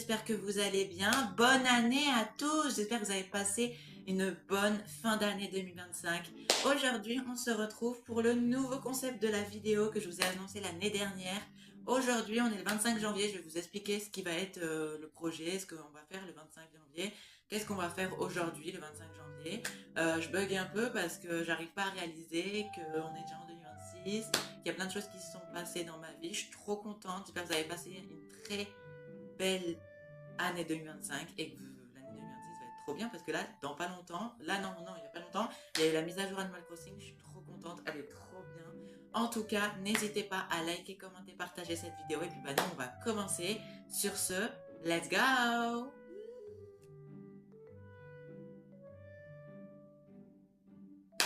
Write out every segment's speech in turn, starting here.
j'espère que vous allez bien. Bonne année à tous, j'espère que vous avez passé une bonne fin d'année 2025. Aujourd'hui, on se retrouve pour le nouveau concept de la vidéo que je vous ai annoncé l'année dernière. Aujourd'hui, on est le 25 janvier, je vais vous expliquer ce qui va être le projet, ce qu'on va faire le 25 janvier, qu'est-ce qu'on va faire aujourd'hui le 25 janvier. Je bug un peu parce que j'arrive pas à réaliser qu'on est déjà en 2026, qu'il y a plein de choses qui se sont passées dans ma vie. Je suis trop contente, j'espère que vous avez passé une très belle année 2025 et que l'année 2026 va être trop bien parce que là, dans pas longtemps, là non, il y a pas longtemps, il y a eu la mise à jour Animal Crossing, je suis trop contente, elle est trop bien. En tout cas, n'hésitez pas à liker, commenter, partager cette vidéo et puis bah nous on va commencer. Sur ce, let's go!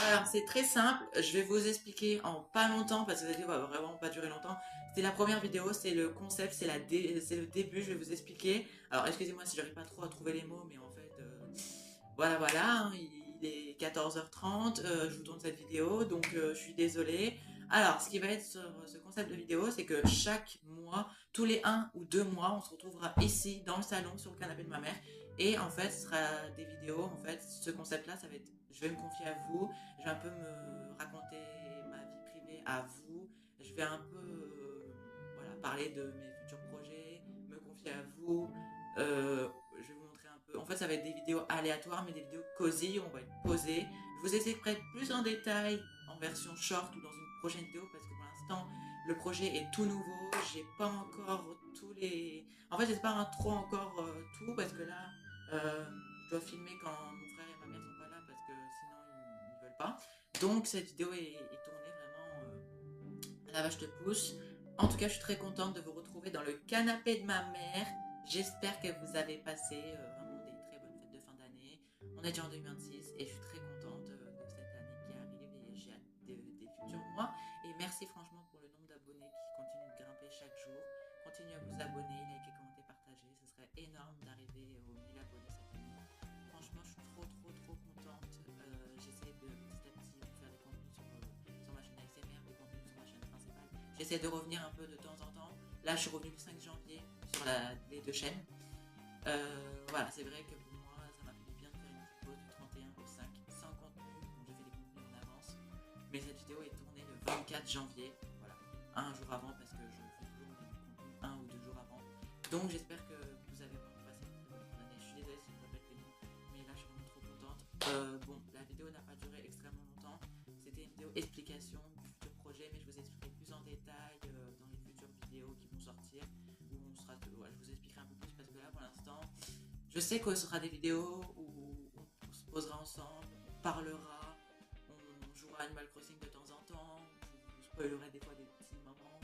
Alors c'est très simple, je vais vous expliquer en pas longtemps parce que cette vidéo va vraiment pas durer longtemps. C'est la première vidéo, c'est le concept, c'est le début, je vais vous expliquer. Alors excusez-moi si j'arrive pas trop à trouver les mots, mais en fait, voilà, hein, il est 14h30, je vous tourne cette vidéo, donc je suis désolée. Alors ce qui va être sur ce concept de vidéo, c'est que chaque mois, tous les 1 ou 2 mois, on se retrouvera ici dans le salon sur le canapé de ma mère. Et en fait, ce sera des vidéos, en fait, ce concept-là, ça va être, je vais me confier à vous, je vais un peu me raconter ma vie privée à vous. Je vais un peu voilà, parler de mes futurs projets, me confier à vous. Je vais vous montrer un peu. En fait, ça va être des vidéos aléatoires, mais des vidéos cosy. On va être posé. Je vous expliquerai plus en détail en version short ou dans une prochaine vidéo parce que pour l'instant, le projet est tout nouveau. J'ai pas encore tous les. En fait, j'espère pas trop encore tout parce que là, je dois filmer quand mon frère et ma mère sont pas là parce que sinon ils veulent pas. Donc cette vidéo est tournée vraiment à la vache de pouce. En tout cas, je suis très contente de vous retrouver dans le canapé de ma mère. J'espère que vous avez passé vraiment des très bonnes fêtes de fin d'année. On est déjà en 2026 et je suis très contente de cette année qui arrive et j'ai hâte des futurs mois. Et merci franchement pour le nombre d'abonnés qui continue de grimper chaque jour. Continuez à vous abonner, liker, commenter, partager. Ce serait énorme d'arriver aux 1000 abonnés cette année. Franchement, je suis trop contente. J'essaie de petit à petit vous faire des contenus sur ma chaîne ASMR, des contenus sur ma chaîne principale. J'essaie de revenir un peu de temps en temps. Là, je suis revenue le 5 janvier sur les deux chaînes. Voilà, c'est vrai que pour moi, ça m'a fait du bien de faire une petite pause du 31 au 5 sans contenu. Donc, j'ai fait des contenus en avance. Mais cette vidéo est tournée le 24 janvier. Voilà, un jour avant parce que je fais toujours des contenus 1 ou 2 jours avant. Donc, j'espère que vous avez vraiment passé une bonne fin d'année. Je suis désolée si je répète les mots, mais là, je suis vraiment trop contente. Bon, la vidéo n'a pas duré extrêmement longtemps. C'était une vidéo explication du futur projet, mais je vous expliquerai plus en détail dans les futures vidéos qui vont sortir. Où on sera, je vous expliquerai un peu plus parce que là, pour l'instant, je sais que ce sera des vidéos où on se posera ensemble, on parlera, on jouera à Animal Crossing de temps en temps, je vous spoilerai des fois des petits moments,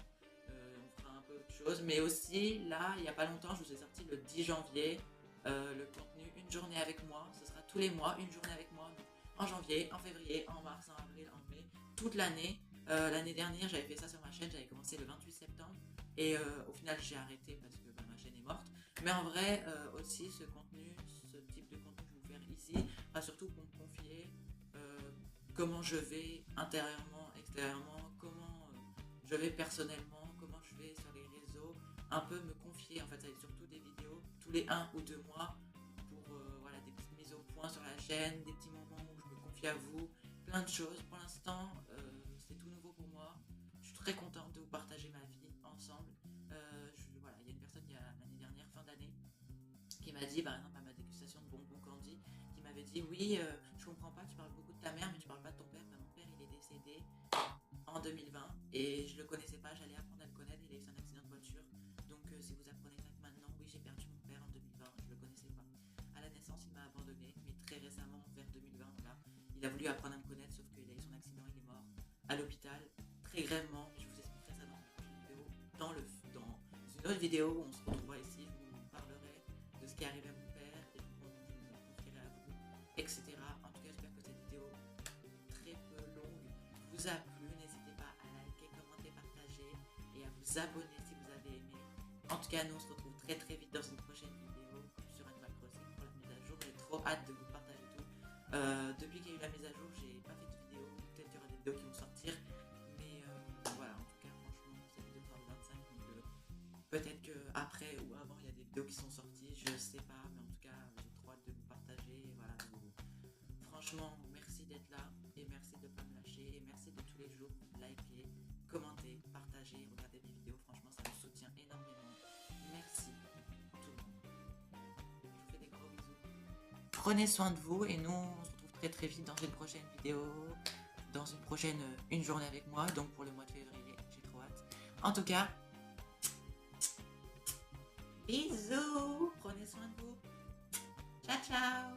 on fera un peu de choses. Mais aussi, là, il n'y a pas longtemps, je vous ai sorti le 10 janvier le contenu Une journée avec moi. Ce sera tous les mois, une journée avec moi. Donc, en janvier, en février, en mars, en avril, en mai, toute l'année. L'année dernière, j'avais fait ça sur ma chaîne, j'avais commencé le 28 septembre. Et au final, j'ai arrêté parce que ma chaîne est morte. Mais en vrai, aussi, ce contenu, ce type de contenu que je vais vous faire ici, va surtout pour me confier comment je vais intérieurement, extérieurement, comment je vais personnellement, comment je vais sur les réseaux, un peu me confier. En fait, ça va être surtout des vidéos tous les 1 ou 2 mois pour voilà, des petites mises au point sur la chaîne, des petits moments où je me confie à vous, plein de choses. Pour l'instant, c'est tout nouveau pour moi. Je suis très contente de vous partager ma vie ensemble. Voilà, il y a une personne l'année dernière, fin d'année, qui m'a dit, par exemple, à ma dégustation de bonbons candy, qui m'avait dit, oui, je comprends pas, tu parles beaucoup de ta mère, mais tu parles pas de ton père. Mon père, il est décédé en 2020 et je le connaissais pas, j'allais apprendre à le connaître, il a eu un accident de voiture. Donc si vous apprenez ça maintenant, oui, j'ai perdu mon père en 2020, je le connaissais pas. À la naissance, il m'a abandonné, mais très récemment, vers 2020, voilà, il a voulu apprendre à me connaître, sauf qu'il a eu son accident, il est mort à l'hôpital, très grèvement. Je vous expliquerai ça dans une prochaine vidéo, dans une autre vidéo où on se retrouvera ici, je vous parlerai de ce qui est arrivé à mon père et je vous confierai à vous, etc. En tout cas, j'espère que cette vidéo très peu longue vous a plu. N'hésitez pas à liker, commenter, partager et à vous abonner si vous avez aimé. En tout cas, nous on se retrouve très vite dans une prochaine vidéo sur Animal Crossing pour la mise à jour. J'ai trop hâte de vous partager tout. Depuis qu'il y a eu la mise à jour, j'ai pas fait de vidéo. Peut-être qu'il y aura des vidéos qui vont sortir. Mais voilà, en tout cas, franchement, cette vidéo sort le 25. Donc peut-être qu'après ou avant, il y a des vidéos qui sont sorties. Franchement, merci d'être là et merci de ne pas me lâcher et merci de tous les jours liker, commenter, partager, regarder mes vidéos. Franchement, ça me soutient énormément. Merci tout le monde. Je vous fais des gros bisous. Prenez soin de vous et nous, on se retrouve très très vite dans une prochaine vidéo, dans une prochaine une journée avec moi, donc pour le mois de février, j'ai trop hâte. En tout cas, bisous, prenez soin de vous. Ciao ciao.